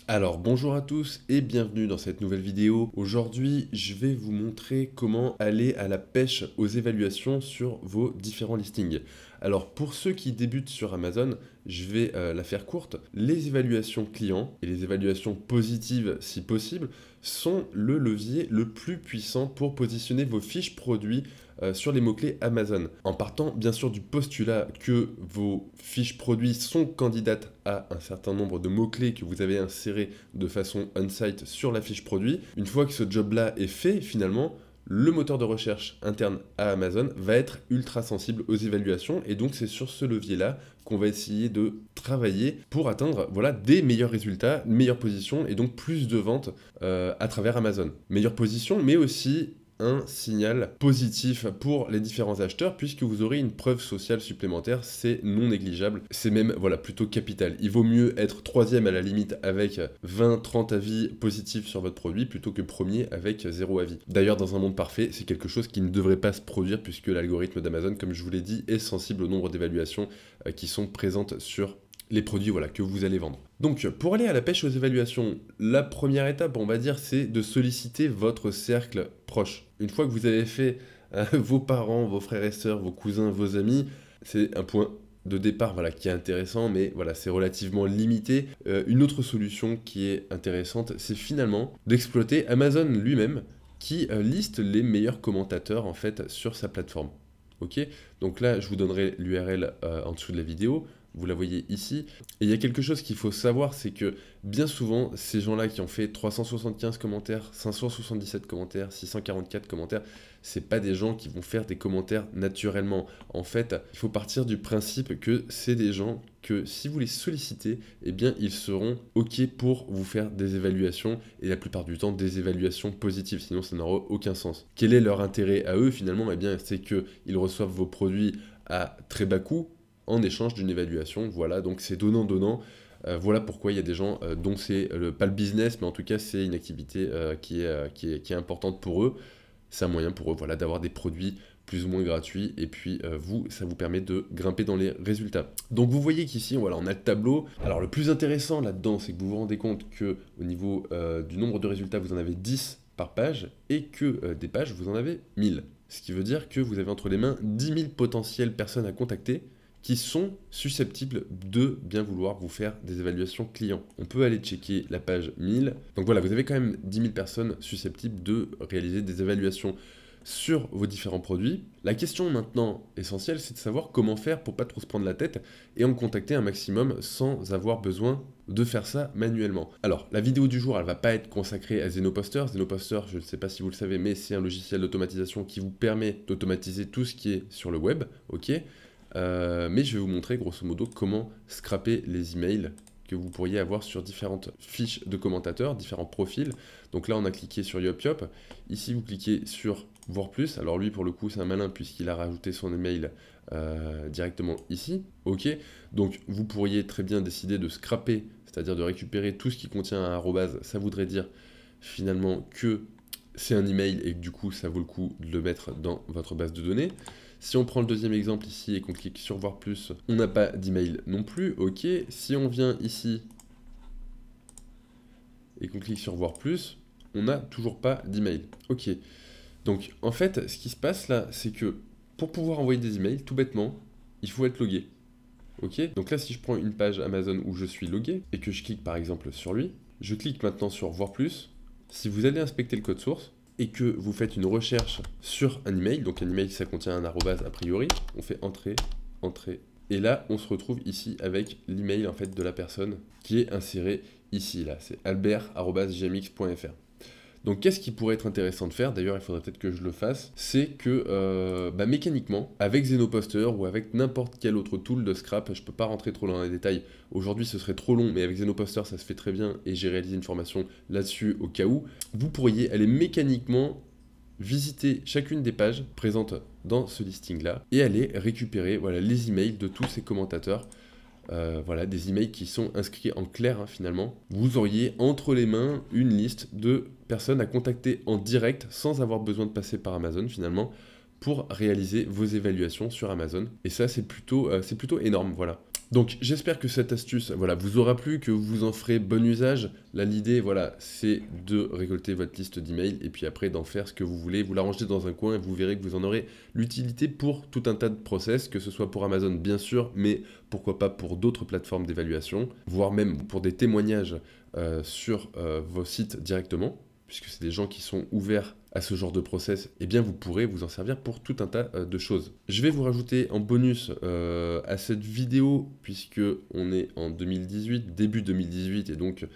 Alors bonjour à tous et bienvenue dans cette nouvelle vidéo. Aujourd'hui je vais vous montrer comment aller à la pêche aux évaluations sur vos différents listings. Alors pour ceux qui débutent sur Amazon, je vais la faire courte. Les évaluations clients et les évaluations positives si possible sont le levier le plus puissant pour positionner vos fiches produits sur les mots-clés Amazon. En partant bien sûr du postulat que vos fiches produits sont candidates à un certain nombre de mots-clés que vous avez insérés de façon on-site sur la fiche produit. Une fois que ce job-là est fait, finalement, le moteur de recherche interne à Amazon va être ultra sensible aux évaluations et donc c'est sur ce levier-là qu'on va essayer de travailler pour atteindre des meilleurs résultats, une meilleure position et donc plus de ventes à travers Amazon. Meilleure position, mais aussi un signal positif pour les différents acheteurs puisque vous aurez une preuve sociale supplémentaire, c'est non négligeable, c'est même plutôt capital. Il vaut mieux être troisième à la limite avec 20-30 avis positifs sur votre produit plutôt que premier avec 0 avis. D'ailleurs dans un monde parfait, c'est quelque chose qui ne devrait pas se produire puisque l'algorithme d'Amazon, comme je vous l'ai dit, est sensible au nombre d'évaluations qui sont présentes sur les produits que vous allez vendre. Donc pour aller à la pêche aux évaluations, la première étape on va dire c'est de solliciter votre cercle proche. Une fois que vous avez fait vos parents, vos frères et sœurs, vos cousins, vos amis, c'est un point de départ qui est intéressant, mais c'est relativement limité. Une autre solution qui est intéressante, c'est finalement d'exploiter Amazon lui-même qui liste les meilleurs commentateurs en fait sur sa plateforme. Ok, donc là je vous donnerai l'URL en dessous de la vidéo. Vous la voyez ici. Et il y a quelque chose qu'il faut savoir, c'est que bien souvent, ces gens-là qui ont fait 375 commentaires, 577 commentaires, 644 commentaires, c'est pas des gens qui vont faire des commentaires naturellement. En fait, il faut partir du principe que c'est des gens que si vous les sollicitez, eh bien, ils seront OK pour vous faire des évaluations, et la plupart du temps, des évaluations positives, sinon ça n'aura aucun sens. Quel est leur intérêt à eux, finalement? Eh bien, c'est qu'ils reçoivent vos produits à très bas coût, en échange d'une évaluation. Voilà, donc c'est donnant-donnant. Voilà pourquoi il y a des gens dont c'est pas le business, mais en tout cas c'est une activité qui est importante pour eux. C'est un moyen pour eux d'avoir des produits plus ou moins gratuits, et puis ça vous permet de grimper dans les résultats. Donc vous voyez qu'ici, on a le tableau. Alors le plus intéressant là-dedans, c'est que vous vous rendez compte que au niveau du nombre de résultats, vous en avez 10 par page, et que des pages, vous en avez 1000. Ce qui veut dire que vous avez entre les mains 10 000 potentielles personnes à contacter, qui sont susceptibles de bien vouloir vous faire des évaluations clients. On peut aller checker la page 1000. Donc voilà, vous avez quand même 10 000 personnes susceptibles de réaliser des évaluations sur vos différents produits. La question maintenant essentielle, c'est de savoir comment faire pour pas trop se prendre la tête et en contacter un maximum sans avoir besoin de faire ça manuellement. Alors, la vidéo du jour, elle va pas être consacrée à Zenoposter. Zenoposter, je ne sais pas si vous le savez, mais c'est un logiciel d'automatisation qui vous permet d'automatiser tout ce qui est sur le web, ok. Mais je vais vous montrer grosso modo comment scraper les emails que vous pourriez avoir sur différentes fiches de commentateurs, différents profils. Donc là on a cliqué sur YopYop, ici vous cliquez sur voir plus. Alors lui pour le coup c'est un malin puisqu'il a rajouté son email directement ici, ok. Donc vous pourriez très bien décider de scraper, c'est-à-dire de récupérer tout ce qui contient un arrobase. Ça voudrait dire finalement que c'est un email et que du coup ça vaut le coup de le mettre dans votre base de données. Si on prend le deuxième exemple ici et qu'on clique sur voir plus, on n'a pas d'email non plus, ok. Si on vient ici et qu'on clique sur voir plus, on n'a toujours pas d'email, ok. Donc en fait, ce qui se passe là, c'est que pour pouvoir envoyer des emails, tout bêtement, il faut être logué, ok. Donc là, si je prends une page Amazon où je suis logué et que je clique par exemple sur lui, je clique maintenant sur voir plus. Si vous allez inspecter le code source, et que vous faites une recherche sur un email, donc un email ça contient un arrobase a priori, on fait entrée, entrée, et là on se retrouve ici avec l'email en fait de la personne qui est inséré ici, là, c'est albert@gmx.fr. Donc qu'est-ce qui pourrait être intéressant de faire, d'ailleurs il faudrait peut-être que je le fasse, c'est que mécaniquement, avec Zenoposter ou avec n'importe quel autre tool de scrap, je peux pas rentrer trop dans les détails, aujourd'hui ce serait trop long, mais avec Zenoposter ça se fait très bien, et j'ai réalisé une formation là-dessus au cas où, vous pourriez aller mécaniquement visiter chacune des pages présentes dans ce listing-là, et aller récupérer les emails de tous ces commentateurs. Des emails qui sont inscrits en clair finalement. Vous auriez entre les mains une liste de personnes à contacter en direct sans avoir besoin de passer par Amazon finalement pour réaliser vos évaluations sur Amazon. Et ça c'est plutôt énorme, voilà. Donc j'espère que cette astuce voilà, vous aura plu, que vous en ferez bon usage. Là l'idée voilà, c'est de récolter votre liste d'emails et puis après d'en faire ce que vous voulez. Vous la rangez dans un coin et vous verrez que vous en aurez l'utilité pour tout un tas de process, que ce soit pour Amazon bien sûr, mais pourquoi pas pour d'autres plateformes d'évaluation, voire même pour des témoignages sur vos sites directement, puisque c'est des gens qui sont ouverts à ce genre de process, eh bien vous pourrez vous en servir pour tout un tas de choses. Je vais vous rajouter en bonus à cette vidéo, puisque on est en 2018, début 2018, et donc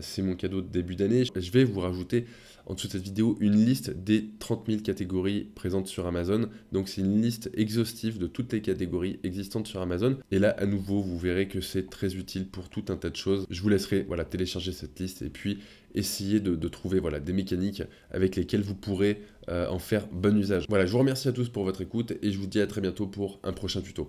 c'est mon cadeau de début d'année, je vais vous rajouter en dessous de cette vidéo une liste des 30 000 catégories présentes sur Amazon. Donc c'est une liste exhaustive de toutes les catégories existantes sur Amazon. Et là, à nouveau, vous verrez que c'est très utile pour tout un tas de choses. Je vous laisserai voilà, télécharger cette liste et puis essayer de trouver voilà, des mécaniques avec lesquelles vous pourrez en faire bon usage. Voilà, je vous remercie à tous pour votre écoute et je vous dis à très bientôt pour un prochain tuto.